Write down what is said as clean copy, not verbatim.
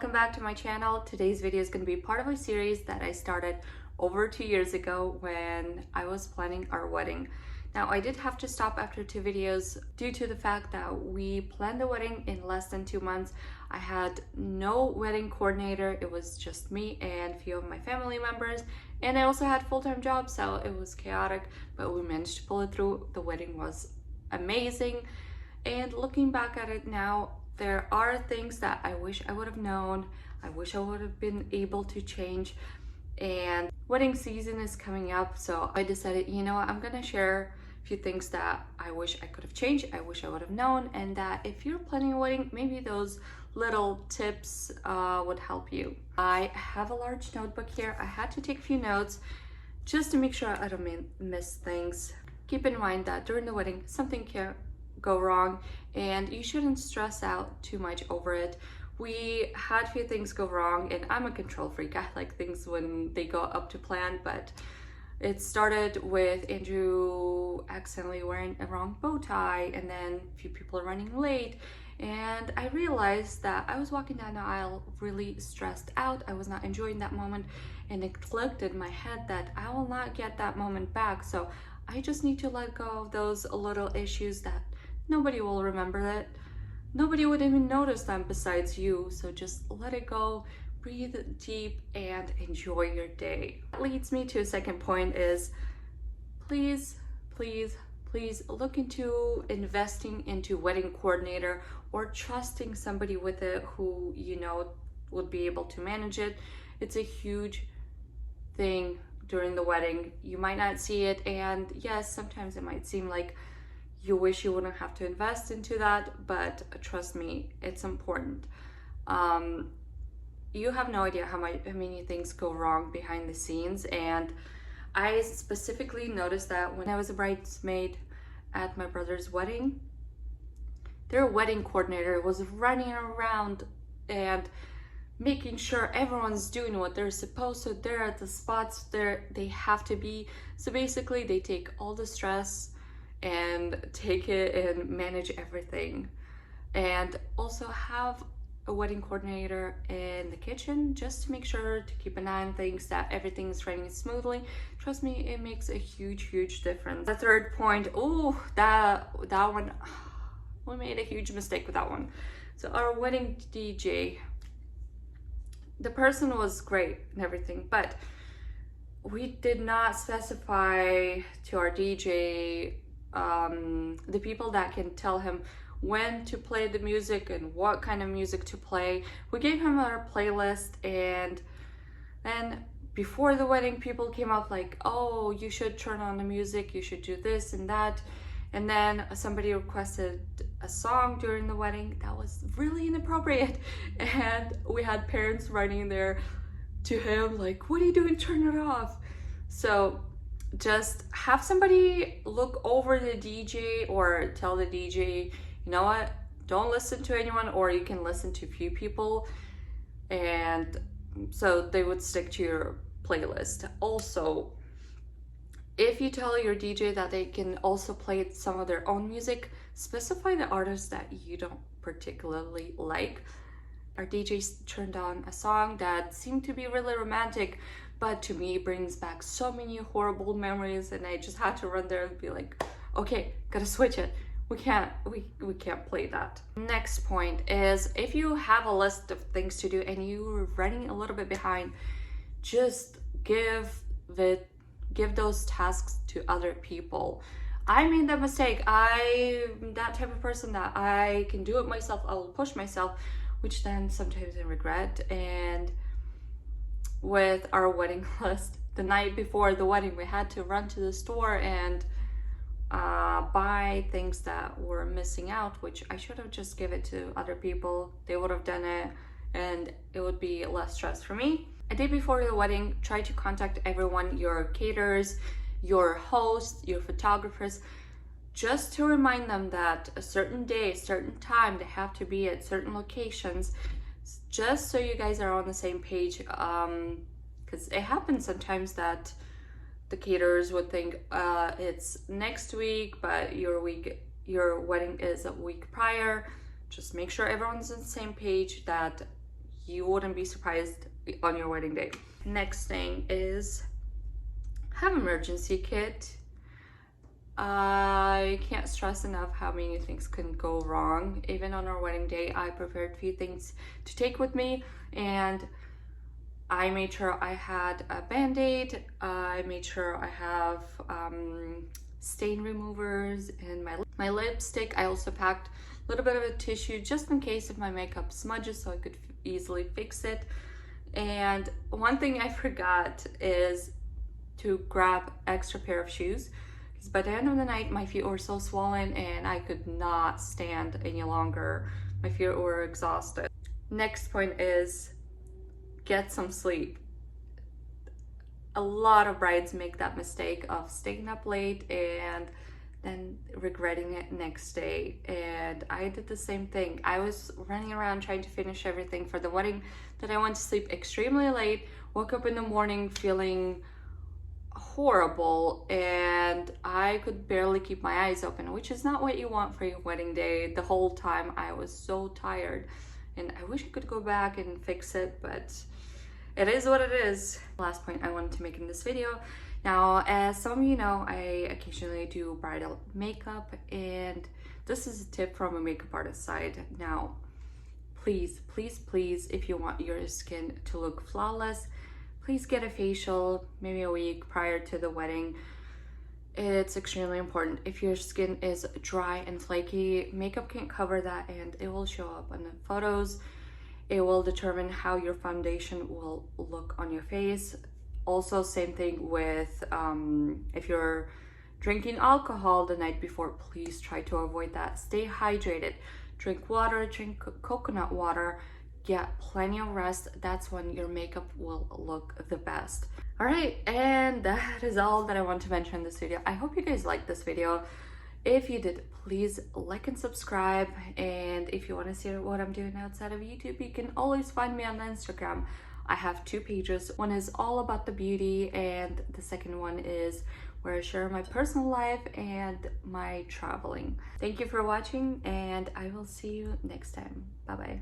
welcome back to my channel. Today's video is going to be part of a series that I started over 2 years ago when I was planning our wedding. Now, I did have to stop after 2 videos due to the fact that we planned the wedding in less than 2 months. I had no wedding coordinator. It was just me and a few of my family members, and I also had full-time jobs, so it was chaotic, but we managed to pull it through. The wedding was amazing, and looking back at it now, there are things that I wish I would have known. I wish I would have been able to change. And wedding season is coming up, so I decided, you know what, I'm gonna share a few things that I wish I could have changed, I wish I would have known, and that if you're planning a wedding, maybe those little tips would help you. I have a large notebook here. I had to take a few notes just to make sure I don't miss things. Keep in mind that during the wedding, something can go wrong and you shouldn't stress out too much over it. We had a few things go wrong, and I'm a control freak. I like things when they go up to plan, but it started with Andrew accidentally wearing a wrong bow tie, and then a few people are running late, and I realized that I was walking down the aisle really stressed out. I was not enjoying that moment, and it clicked in my head that I will not get that moment back. So I just need to let go of those little issues that nobody will remember it. Nobody would even notice them besides you. So just let it go, breathe deep, and enjoy your day. That leads me to a second point is please look into investing into wedding coordinator or trusting somebody with it who you know would be able to manage it. It's a huge thing during the wedding. You might not see it, and yes, sometimes it might seem like you wish you wouldn't have to invest into that, but trust me, it's important. You have no idea how many things go wrong behind the scenes, and I specifically noticed that when I was a bridesmaid at my brother's wedding. Their wedding coordinator was running around and making sure everyone's doing what they're supposed to. They're at the spots they have to be. So basically they take all the stress and take it and manage everything. And also have a wedding coordinator in the kitchen just to make sure to keep an eye on things, that everything's running smoothly. Trust me, it makes a huge difference. The third point, that one, we made a huge mistake with that one. So our wedding DJ, the person was great and everything, but we did not specify to our DJ the people that can tell him when to play the music and what kind of music to play. We gave him our playlist, and then before the wedding, people came up like, oh, you should turn on the music, you should do this and that. And then somebody requested a song during the wedding that was really inappropriate, and we had parents running there to him like, what are you doing, turn it off. So just have somebody look over the DJ, or tell the DJ, you know what, don't listen to anyone, or you can listen to a few people, and so they would stick to your playlist. Also, if you tell your DJ that they can also play some of their own music, specify the artists that you don't particularly like. Our DJ turned on a song that seemed to be really romantic, but to me brings back so many horrible memories, and I just had to run there and be like, okay, gotta switch it. We can't play that. Next point is, if you have a list of things to do and you're running a little bit behind, just give those tasks to other people. I made that mistake. I'm that type of person that I can do it myself. I will push myself, which then sometimes I regret. And with our wedding list, the night before the wedding, we had to run to the store and buy things that were missing out, which I should have just give it to other people. They would have done it, and it would be less stress for me. A day before the wedding, try to contact everyone, your caterers, your hosts, your photographers, just to remind them that a certain day, certain time, they have to be at certain locations, just so you guys are on the same page. Because it happens sometimes that the caterers would think it's next week, but your wedding is a week prior. Just make sure everyone's on the same page, that you wouldn't be surprised on your wedding day. Next thing is have emergency kit. I can't stress enough how many things can go wrong. Even on our wedding day, I prepared a few things to take with me, and I made sure I had a band-aid. I made sure I have stain removers and my lipstick. I also packed a little bit of a tissue just in case if my makeup smudges, so I could easily fix it. And one thing I forgot is to grab extra pair of shoes, because by the end of the night my feet were so swollen and I could not stand any longer. My feet were exhausted. Next point is get some sleep. A lot of brides make that mistake of staying up late and then regretting it next day, and I did the same thing. I was running around trying to finish everything for the wedding that I went to sleep extremely late, woke up in the morning feeling horrible, and I could barely keep my eyes open, which is not what you want for your wedding day. The whole time I was so tired, and I wish I could go back and fix it, but it is what it is. Last point I wanted to make in this video. Now, as some of you know, I occasionally do bridal makeup, and this is a tip from a makeup artist side. Now, please, please, please, if you want your skin to look flawless, please get a facial maybe a week prior to the wedding. It's extremely important. If your skin is dry and flaky, makeup can't cover that, and it will show up on the photos. It will determine how your foundation will look on your face. Also, same thing with if you're drinking alcohol the night before, please try to avoid that. Stay hydrated. Drink water, drink coconut water, get plenty of rest. That's when your makeup will look the best. All right, and that is all that I want to mention in this video. I hope you guys liked this video. If you did, please like and subscribe. And if you want to see what I'm doing outside of YouTube, you can always find me on Instagram. I have 2 pages. One is all about the beauty, and the second one is where I share my personal life and my traveling. Thank you for watching, and I will see you next time. Bye bye.